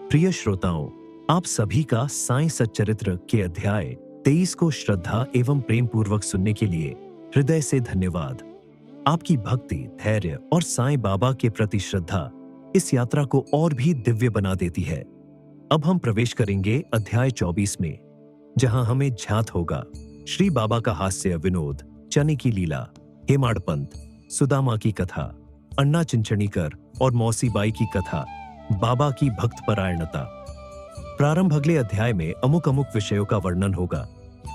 प्रिय श्रोताओं, आप सभी का साईं सच्चरित्र के अध्याय 23 को श्रद्धा एवं प्रेम पूर्वक सुनने के लिए हृदय से धन्यवाद। आपकी भक्ति, धैर्य और साईं बाबा के प्रति श्रद्धा इस यात्रा को और भी दिव्य बना देती है। अब हम प्रवेश करेंगे अध्याय 24 में, जहां हमें ज्ञात होगा श्री बाबा का हास्य विनोद, चने की लीला, हेमाडपंत, सुदामा की कथा, अन्ना चिंचणीकर और मौसी बाई की कथा, बाबा की भक्त परायणता। प्रारंभ अगले अध्याय में अमुक अमुक विषयों का वर्णन होगा।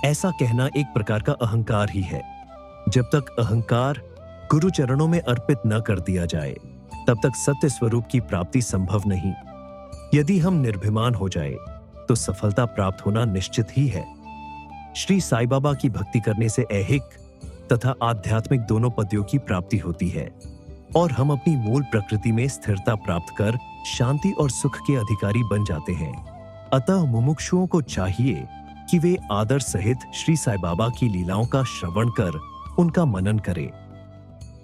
ऐसा कहना एक प्रकार का अहंकार ही है। जब तक अहंकार गुरु चरणों में अर्पित न कर दिया जाए, तब तक सत्य स्वरूप की प्राप्ति संभव नहीं। यदि हम निर्भिमान हो जाए तो सफलता प्राप्त होना निश्चित ही है। श्री साईं बाबा की भक्ति करने से ऐहिक तथा आध्यात्मिक दोनों पदों की प्राप्ति होती है और हम अपनी मूल प्रकृति में स्थिरता प्राप्त कर शांति और सुख के अधिकारी बन जाते हैं। अतः मुमुक्षुओं को चाहिए कि वे आदर सहित श्री साईं बाबा की लीलाओं का श्रवण कर उनका मनन करें।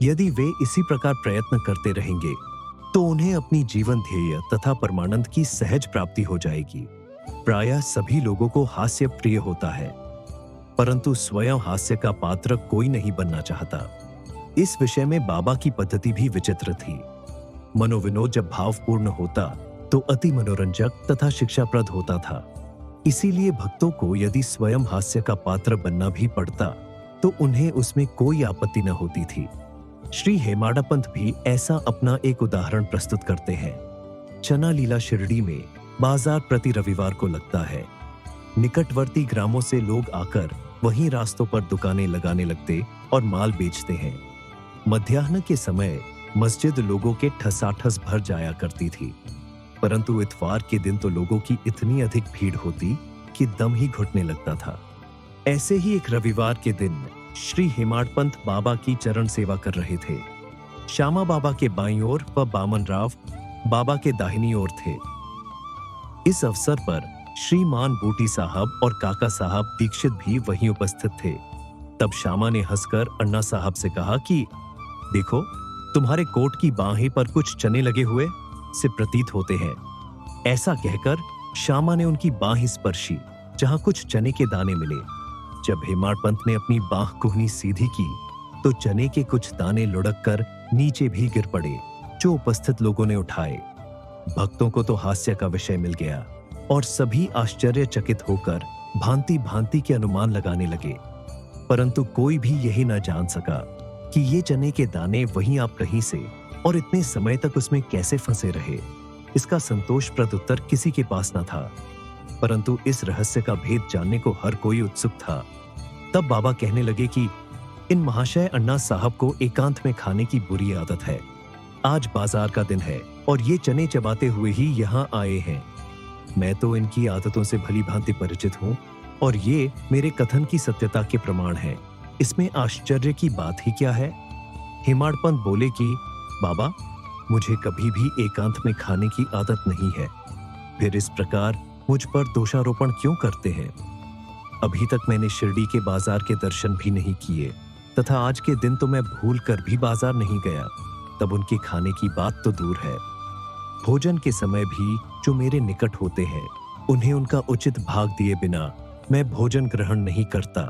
यदि वे इसी प्रकार प्रयत्न करते रहेंगे तो उन्हें अपनी जीवन ध्येय तथा परमानंद की सहज प्राप्ति हो जाएगी। प्रायः सभी लोगों को हास्य प्रिय होता है, परंतु स्वयं हास्य का पात्र कोई नहीं बनना चाहता। इस विषय में बाबा की पद्धति भी विचित्र थी। मनोविनोद जब भावपूर्ण होता तो अति मनोरंजक तथा शिक्षाप्रद होता था। इसीलिए भक्तों को यदि स्वयं हास्य का पात्र बनना भी पड़ता तो उन्हें उसमें कोई आपत्ति न होती थी। श्री हेमाडपंत भी ऐसा अपना एक उदाहरण प्रस्तुत करते हैं। चना लीला शिरडी में बाजार प्रति रविवार को लगता है। निकटवर्ती ग्रामों से लोग आकर वहीं रास्तों पर दुकानें लगाने लगते और माल बेचते हैं। मध्याह्न के समय मस्जिद लोगों के ठसाठस भर जाया करती थी, परंतु इतवार के दिन तो लोगों की इतनी अधिक भीड़ होती कि दम ही घुटने लगता था। ऐसे ही एक रविवार के दिन श्री हेमाडपंत बाबा की चरण सेवा कर रहे थे। श्यामा बाबा के बाईं ओर व बामन राव बाबा के दाहिनी ओर थे। इस अवसर पर श्रीमान बूटी साहब और काका साहब दीक्षित भी वहीं उपस्थित थे। तब श्यामा ने हंसकर अन्ना साहब से कहा कि देखो, तुम्हारे कोट की बाहें पर कुछ चने लगे हुए से प्रतीत होते हैं। ऐसा कहकर श्यामा ने उनकी बाह स्पर्शी, जहां कुछ चने के दाने मिले। जब हेमाडपंत ने अपनी बाह कुहनी सीधी की तो चने के कुछ दाने लुढ़क कर नीचे भी गिर पड़े, जो उपस्थित लोगों ने उठाए। भक्तों को तो हास्य का विषय मिल गया और सभी आश्चर्यचकित होकर भांति भांति के अनुमान लगाने लगे, परंतु कोई भी यही न जान सका कि ये चने के दाने वहीं आप कहीं से और इतने समय तक उसमें कैसे फंसे रहे। इसका संतोषप्रद उत्तर किसी के पास न था, परंतु इस रहस्य का भेद जानने को हर कोई उत्सुक था। तब बाबा कहने लगे कि इन महाशय अन्ना साहब को एकांत में खाने की बुरी आदत है। आज बाजार का दिन है और ये चने चबाते हुए ही यहाँ आए हैं। मैं तो इनकी आदतों से भली भांति परिचित हूँ और ये मेरे कथन की सत्यता के प्रमाण है। इसमें आश्चर्य की बात ही क्या है? हेमाडपंत बोले कि बाबा, मुझे कभी भी एकांत में खाने की आदत नहीं है, फिर इस प्रकार मुझ पर दोषारोपण क्यों करते हैं? अभी तक मैंने शिरडी के बाजार के दर्शन भी नहीं किए तथा आज के दिन तो मैं भूल कर भी बाजार नहीं गया। तब उनके खाने की बात तो दूर है। भोजन के समय भी जो मेरे निकट होते हैं, उन्हें उनका उचित भाग दिए बिना मैं भोजन ग्रहण नहीं करता।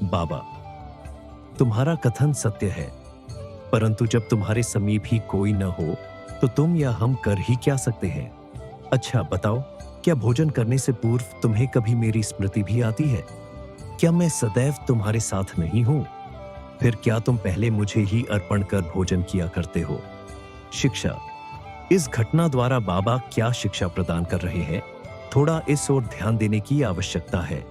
बाबा, तुम्हारा कथन सत्य है, परंतु जब तुम्हारे समीप ही कोई न हो तो तुम या हम कर ही क्या सकते हैं? अच्छा बताओ, क्या भोजन करने से पूर्व तुम्हें कभी मेरी स्मृति भी आती है? क्या मैं सदैव तुम्हारे साथ नहीं हूं? फिर क्या तुम पहले मुझे ही अर्पण कर भोजन किया करते हो? शिक्षा। इस घटना द्वारा बाबा क्या शिक्षा प्रदान कर रहे हैं, थोड़ा इस ओर ध्यान देने की आवश्यकता है।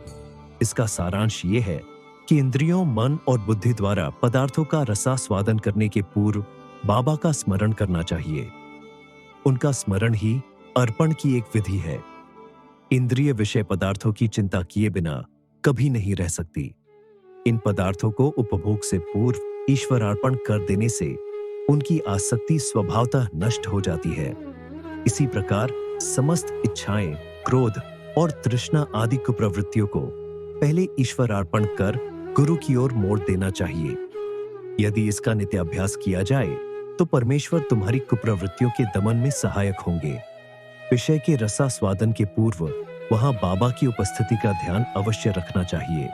इसका सारांश ये है कि इंद्रियों, मन और बुद्धि द्वारा पदार्थों का रसास्वादन करने के पूर्व बाबा का स्मरण करना चाहिए। उनका स्मरण ही अर्पण की एक विधि है। इंद्रिय विषय पदार्थों की चिंता किए बिना कभी नहीं रह सकती। इन पदार्थों को उपभोग से पूर्व ईश्वरार्पण कर देने से उनकी आसक्ति स्वभावतः नष्ट हो जाती है। इसी प्रकार समस्त इच्छाएं, क्रोध और तृष्णा आदि कुप्रवृत्तियों को पहले ईश्वरार्पण कर गुरु की ओर मोड़ देना चाहिए। यदि इसका नित्याभ्यास किया जाए तो परमेश्वर तुम्हारी कुप्रवृत्तियों के दमन में सहायक होंगे। विषय के रसास्वादन के पूर्व वहां बाबा की उपस्थिति का ध्यान अवश्य रखना चाहिए।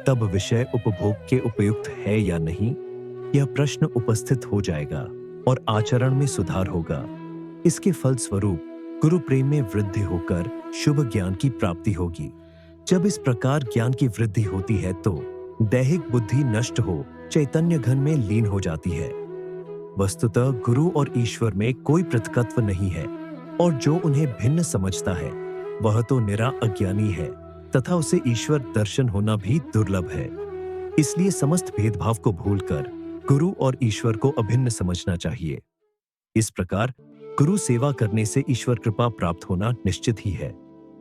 तब विषय उपभोग के उपयुक्त है या नहीं, यह प्रश्न उपस्थित हो जाएगा और आचरण में सुधार होगा। इसके फलस्वरूप गुरु प्रेम में वृद्धि होकर शुभ ज्ञान की प्राप्ति होगी। जब इस प्रकार ज्ञान की वृद्धि होती है तो दैहिक बुद्धि नष्ट हो चैतन्य घन में लीन हो जाती है। वस्तुतः गुरु और ईश्वर में कोई पृथकत्व नहीं है और जो उन्हें भिन्न समझता है वह तो निरा अज्ञानी है तथा उसे ईश्वर दर्शन होना भी दुर्लभ है। इसलिए समस्त भेदभाव को भूलकर गुरु और ईश्वर को अभिन्न समझना चाहिए। इस प्रकार गुरु सेवा करने से ईश्वर कृपा प्राप्त होना निश्चित ही है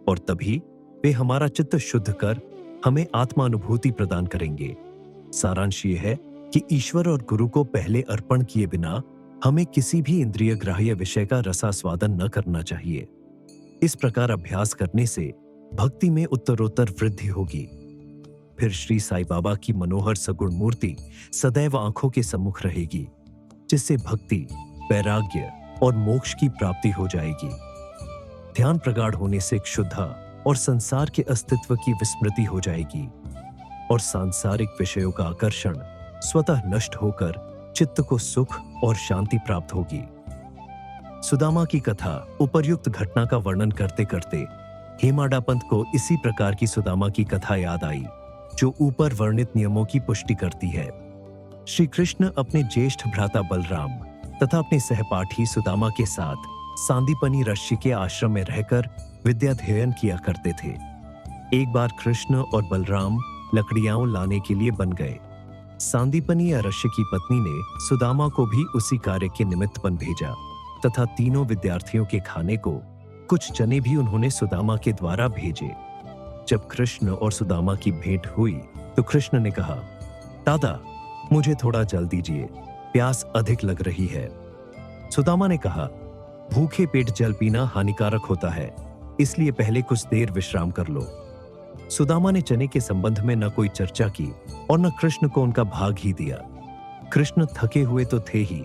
और तभी वे हमारा चित्त शुद्ध कर हमें आत्मानुभूति प्रदान करेंगे। सारांश ये है कि ईश्वर और गुरु को पहले अर्पण किए बिना हमें किसी भी इंद्रिय ग्राह्य विषय का रसास्वादन न करना चाहिए। इस प्रकार अभ्यास करने से भक्ति में उत्तरोत्तर वृद्धि होगी। फिर श्री साईं बाबा की मनोहर सगुण मूर्ति सदैव आंखों के सम्मुख रहेगी, जिससे भक्ति, वैराग्य और मोक्ष की प्राप्ति हो जाएगी। ध्यान प्रगाढ़ होने से क्षुधा और संसार के अस्तित्व की विस्मृति हो जाएगी और सांसारिक विषयों का आकर्षण स्वतः नष्ट होकर चित्त को सुख और शांति प्राप्त होगी। सुदामा की कथा उपर्युक्त घटना का वर्णन करते करते हेमाडा पंत को इसी प्रकार की सुदामा की कथा याद आई, जो ऊपर वर्णित नियमों की पुष्टि करती है। श्री कृष्ण अपने ज्येष्ठ भ्राता बलराम तथा अपने सहपाठी सुदामा के साथ सांदीपनी ऋषि के आश्रम में रहकर विद्याध्ययन किया करते थे। एक बार कृष्ण और बलराम लकड़ियां लाने के लिए बन गए। सांदीपनी ऋषि की पत्नी ने सुदामा को भी उसी कार्य के निमित्त बन भेजा तथा तीनों विद्यार्थियों के खाने को कुछ चने भी उन्होंने सुदामा के द्वारा भेजे। जब कृष्ण और सुदामा की भेंट हुई तो कृष्ण ने कहा, दादा मुझे थोड़ा जल दीजिए, प्यास अधिक लग रही है। सुदामा ने कहा, भूखे पेट जल पीना हानिकारक होता है, इसलिए पहले कुछ देर विश्राम कर लो। सुदामा ने चने के संबंध में न कोई चर्चा की और न कृष्ण को उनका भाग ही दिया। कृष्ण थके हुए तो थे ही,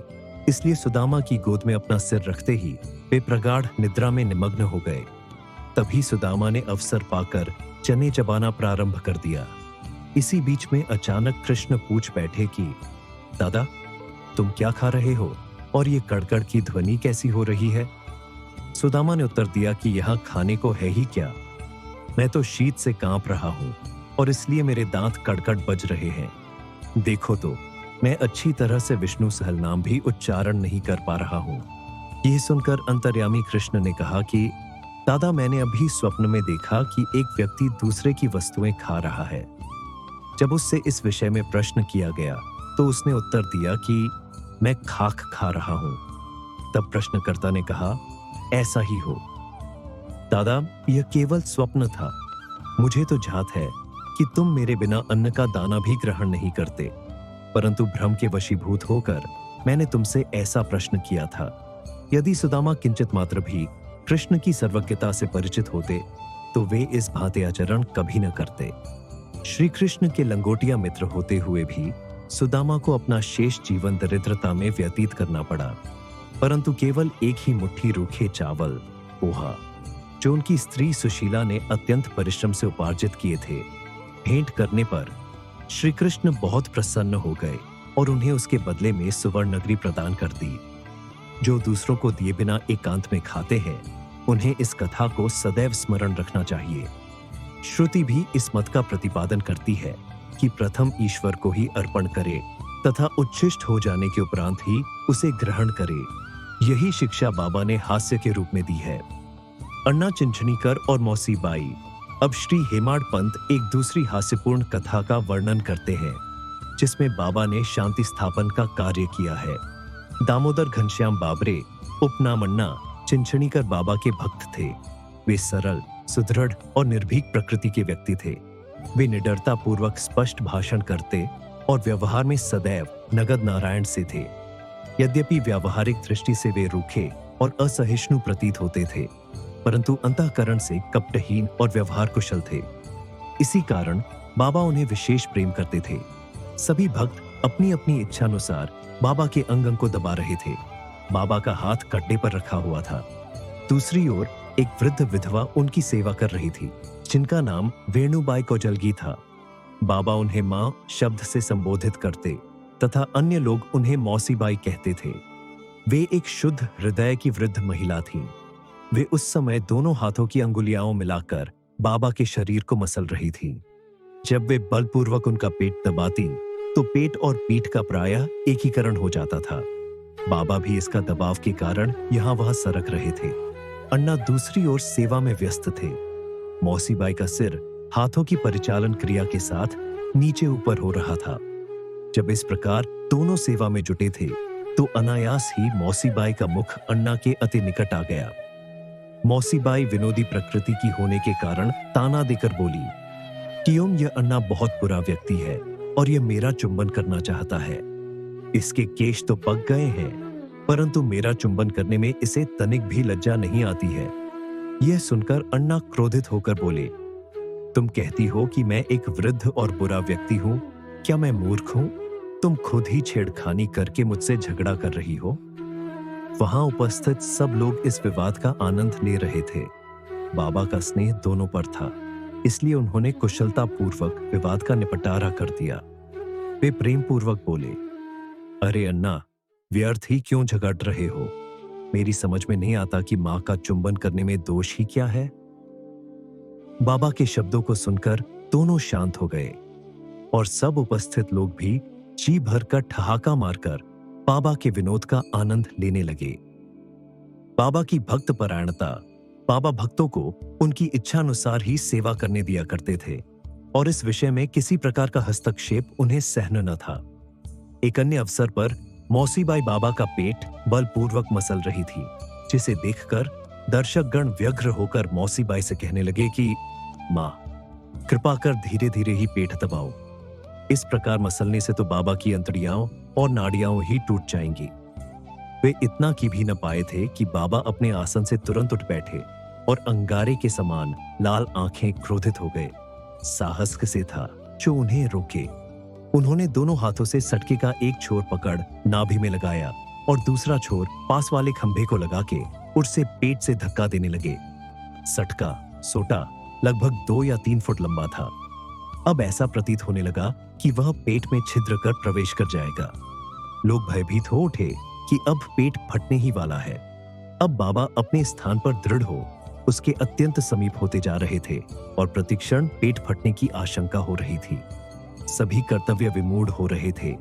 इसलिए सुदामा की गोद में अपना सिर रखते ही वे प्रगाढ़ निद्रा में निमग्न हो गए। तभी सुदामा ने अवसर पाकर चने चबाना प्रारंभ कर दिया। इसी बीच में अचानक कृष्ण पूछ बैठे कि दादा तुम क्या खा रहे हो और ये कड़कड़ की ध्वनि कैसी हो रही है? सुदामा ने उत्तर दिया कि यहाँ खाने को है ही क्या, मैं तो शीत से कांप रहा हूं और इसलिए मेरे दांत कड़कड़ बज रहे हैं। देखो तो मैं अच्छी तरह से विष्णु सहलनाम भी उच्चारण नहीं कर पा रहा हूं। यह सुनकर अंतर्यामी कृष्ण ने कहा कि दादा मैंने अभी स्वप्न में देखा कि एक व्यक्ति दूसरे की वस्तुएं खा रहा है। जब उससे इस विषय में प्रश्न किया गया तो उसने उत्तर दिया कि मैं खाक खा रहा हूं। तब प्रश्नकर्ता ने कहा, ऐसा ही हो दादा, यह केवल स्वप्न था। मुझे तो झात है कि तुम मेरे बिना अन्न का दाना भी ग्रहण नहीं करते, परंतु भ्रम के वशीभूत होकर मैंने तुमसे ऐसा प्रश्न किया था। यदि सुदामा किंचित मात्र भी कृष्ण की सर्वज्ञता से परिचित होते तो वे इस भांति आचरण कभी न करते। श्री कृष्ण के लंगोटिया मित्र होते हुए भी सुदामा को अपना शेष जीवन दरिद्रता में व्यतीत करना पड़ा, परंतु केवल एक ही मुट्ठी रूखे चावल, पोहा, जो उनकी स्त्री सुशीला ने अत्यंत परिश्रम से उपार्जित किए थे, भेंट करने पर श्री कृष्ण बहुत प्रसन्न हो गए और उन्हें उसके बदले में सुवर्ण नगरी प्रदान कर दी। जो दूसरों को दिए बिना एकांत में खाते हैं, उन्हें इस कथा को सदैव स्मरण रखना चाहिए। श्रुति भी इस मत का प्रतिपादन करती है कि प्रथम ईश्वर को ही अर्पण करे तथा उच्छिष्ट हो जाने के उपरांत ही उसे ग्रहण करे। यही शिक्षा बाबा ने हास्य के रूप में दी है। अन्ना चिंचनीकर और मौसी बाई अब श्री हेमाड पंत एक दूसरी हास्यपूर्ण कथा का वर्णन करते हैं, जिसमें बाबा ने शांति स्थापन का कार्य किया है। दामोदर घनश्याम बाबरे उपनाम अन्ना चिंचनीकर बाबा के भक्त थे। वे सरल, सुदृढ़ और निर्भीक प्रकृति के व्यक्ति थे। वे निडरता पूर्वक स्पष्ट भाषण करते और व्यवहार में सदैव नगद नारायण से थे। यद्यपि व्यावहारिक दृष्टि से वे रूखे और असहिष्णु प्रतीत होते थे, परंतु अंतःकरण से कपटहीन और व्यवहार कुशल थे। इसी कारण बाबा उन्हें विशेष प्रेम करते थे। सभी भक्त अपनी अपनी इच्छानुसार बाबा के अंग अंग को दबा रहे थे। बाबा का हाथ कड्डे पर रखा हुआ था, दूसरी ओर एक वृद्ध विधवा उनकी सेवा कर रही थी, जिनका नाम वेणुबाई कोजलगी था। बाबा उन्हें मां शब्द से संबोधित करते तथा अन्य लोग उन्हें मौसीबाई कहते थे। वे एक शुद्ध हृदय की वृद्ध महिला थीं। वे उस समय दोनों हाथों की अंगुलियां मिलाकर बाबा के शरीर को मसल रही थीं। जब वे बलपूर्वक उनका पेट दबाती तो पेट और पीठ का प्रायः एकीकरण हो जाता था। बाबा भी इसका दबाव के कारण यहां वहां सरक रहे थे। अन्ना दूसरी ओर सेवा में व्यस्त थे। मौसीबाई का सिर हाथों की परिचालन क्रिया के साथ नीचे ऊपर हो रहा था। जब इस प्रकार दोनों सेवा में जुटे थे तो अनायास ही मौसीबाई का मुख अन्ना के अति निकट आ गया। मौसीबाई विनोदी प्रकृति की होने के कारण ताना देकर बोली, "कियोम, यह अन्ना बहुत बुरा व्यक्ति है और यह मेरा चुंबन करना चाहता है। इसके केश तो पक गए हैं, परंतु मेरा चुंबन करने में इसे तनिक भी लज्जा नहीं आती है।" यह सुनकर अन्ना क्रोधित होकर बोले, "तुम कहती हो कि मैं एक वृद्ध और बुरा व्यक्ति हूं। क्या मैं मूर्ख हूं? तुम खुद ही छेड़खानी करके मुझसे झगड़ा कर रही हो।" वहां उपस्थित सब लोग इस विवाद का आनंद ले रहे थे। बाबा का स्नेह दोनों पर था, इसलिए उन्होंने कुशलतापूर्वक विवाद का निपटारा कर दिया। वे प्रेम पूर्वक बोले, "अरे अन्ना, व्यर्थ ही क्यों झगड़ रहे हो? मेरी समझ में नहीं आता कि मां का चुंबन करने में दोष ही क्या है?" बाबा के शब्दों को सुनकर दोनों शांत हो गए और सब उपस्थित लोग भी जी भरकर ठहाका मारकर बाबा के विनोद का आनंद लेने लगे। बाबा की भक्त परायणता, बाबा भक्तों को उनकी इच्छानुसार ही सेवा करने दिया करते थे और इस विषय में किसी प्रकार का हस्तक्षेप उन्हें सहन न था। एक अन्य अवसर पर मौसीबाई बाबा का पेट बलपूर्वक मसल रही थी, जिसे देखकर दर्शकगण व्यग्र होकर मौसीबाई से कहने लगे कि मां, कृपा कर धीरे धीरे ही पेट दबाओ। इस प्रकार मसलने से तो बाबा की अंतड़ियां और नाड़ियां ही टूट जाएंगी। वे इतना की भी न पाए थे कि बाबा अपने आसन से तुरंत उठ बैठे और अंगारे के समान लाल आंखें क्रोधित हो गए। साहस किसे था जो उन्हें रोके? उन्होंने दोनों हाथों से सटके का एक छोर पकड़ नाभि में लगाया और दूसरा छोर पास वाले खंभे को लगा के उससे पेट से धक्का देने लगे। सटका सोटा लगभग 2 या 3 फुट लंबा था। अब ऐसा प्रतीत होने लगा कि वह पेट में छिद्र कर प्रवेश कर जाएगा। लोग भयभीत हो उठे कि अब पेट फटने ही वाला है। अब बाबा अपने स्थान पर दृढ़ हो उसके अत्यंत समीप होते जा रहे थे और प्रतिक्षण पेट फटने की आशंका हो रही थी। सभी कर्तव्य विमूढ़ हो रहे थे।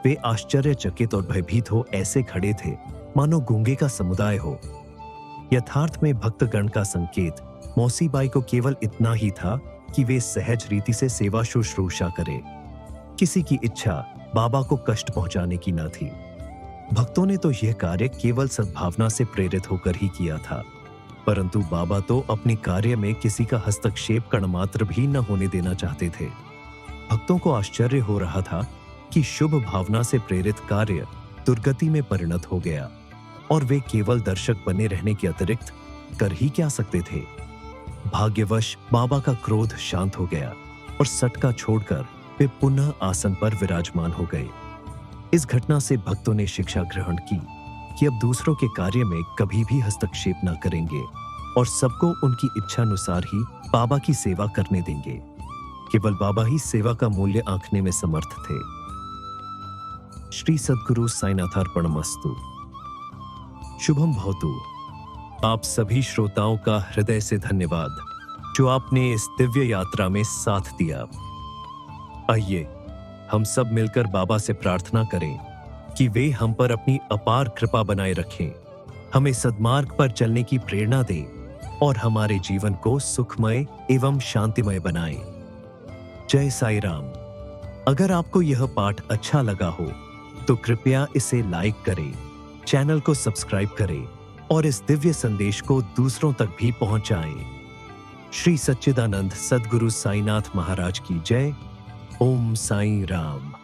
वे आश्चर्यचकित और भयभीत हो ऐसे खड़े थे मानो गूंगे का समुदाय हो। यथार्थ में भक्तगण का संकेत मौसीबाई को केवल इतना ही था कि वे सहज रीति से सेवा शुश्रूषा करें। किसी की इच्छा बाबा को कष्ट पहुंचाने की न थी। भक्तों ने तो यह कार्य केवल सद्भावना से प्रेरित होकर ही किया था, परंतु बाबा तो अपने कार्य में किसी का हस्तक्षेप कणमात्र भी न होने देना चाहते थे। भक्तों को आश्चर्य हो रहा था कि शुभ भावना से प्रेरित कार्य दुर्गति में परिणत हो गया और वे केवल दर्शक बने रहने के अतिरिक्त कर ही क्या सकते थे। भाग्यवश बाबा का क्रोध शांत हो गया और सटका छोड़कर वे पुनः आसन पर विराजमान हो गए। इस घटना से भक्तों ने शिक्षा ग्रहण की कि अब दूसरों के कार्य में कभी भी हस्तक्षेप न करेंगे और सबको उनकी इच्छानुसार ही बाबा की सेवा करने देंगे। केवल बाबा ही सेवा का मूल्य आंकने में समर्थ थे। श्री सद्गुरु साईनाथार्पणमस्तु। शुभम भवतु। आप सभी श्रोताओं का हृदय से धन्यवाद जो आपने इस दिव्य यात्रा में साथ दिया। आइए हम सब मिलकर बाबा से प्रार्थना करें कि वे हम पर अपनी अपार कृपा बनाए रखें, हमें सद्मार्ग पर चलने की प्रेरणा दें और हमारे जीवन को सुखमय एवं शांतिमय बनाएं। जय साई राम। अगर आपको यह पाठ अच्छा लगा हो तो कृपया इसे लाइक करें, चैनल को सब्सक्राइब करें और इस दिव्य संदेश को दूसरों तक भी पहुंचाएं। श्री सच्चिदानंद सद्गुरु साईनाथ महाराज की जय। ओम साई राम।